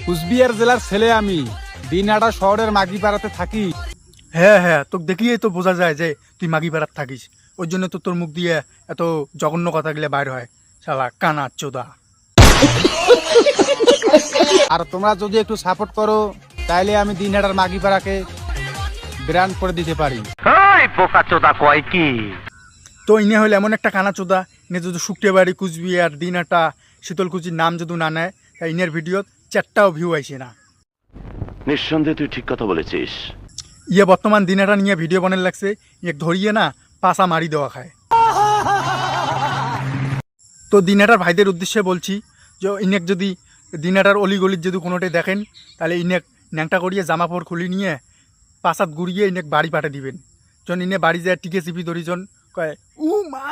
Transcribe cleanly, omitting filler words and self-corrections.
কুচবিহার জেলার ছেলে আমি, দিনহাটা শহরের মাগিপাড়াতে থাকি। হ্যাঁ হ্যাঁ, তোকে দেখিয়েই তো বোঝা যায় যে তুই মাগিপাড়ার থাকিস। ওই জন্য তো তোর মুখ দিয়ে এত জঘন্য কথাগুলো বাইর হয়। শালা কানা চোদা। আর তোমরা যদি একটু সাপোর্ট করো তাইলে আমি দিনহাটার মাগিপাড়াকে ব্র্যান্ড করে দিতে পারি। তো ইনে হলে এমন একটা কানা চোদা, ইনে যদি শুক্রবাড়ি কুচবিহার দিনহাটা শীতলকুচির নাম যদি না নেয়, তাই ইনের ভিডিও 4টাও ভিউ আইসে না। নিঃসন্দেহে তুই ঠিক কথা বলেছিস। ইয়ে বর্তমান দিনহাটা নিয়ে ভিডিও বানাতে লাগছে, ইয়ে ধরিয়ে না পাশা মারি দেওয়া খায়। তো দিনহাটার ভাইদের উদ্দেশ্যে বলছি যে ইনেক যদি দিনহাটার অলিগলির যদি কোনোটাই দেখেন, তাহলে ইনেক ন্যাংটা করিয়ে জামাপড় খুলি নিয়ে পাশাত গুড়িয়ে ইনেক বাড়ি পাঠিয়ে দিবেন। জন ইনে বাড়ি যায় টিকে চিপি ধরিজন কয় উ মা।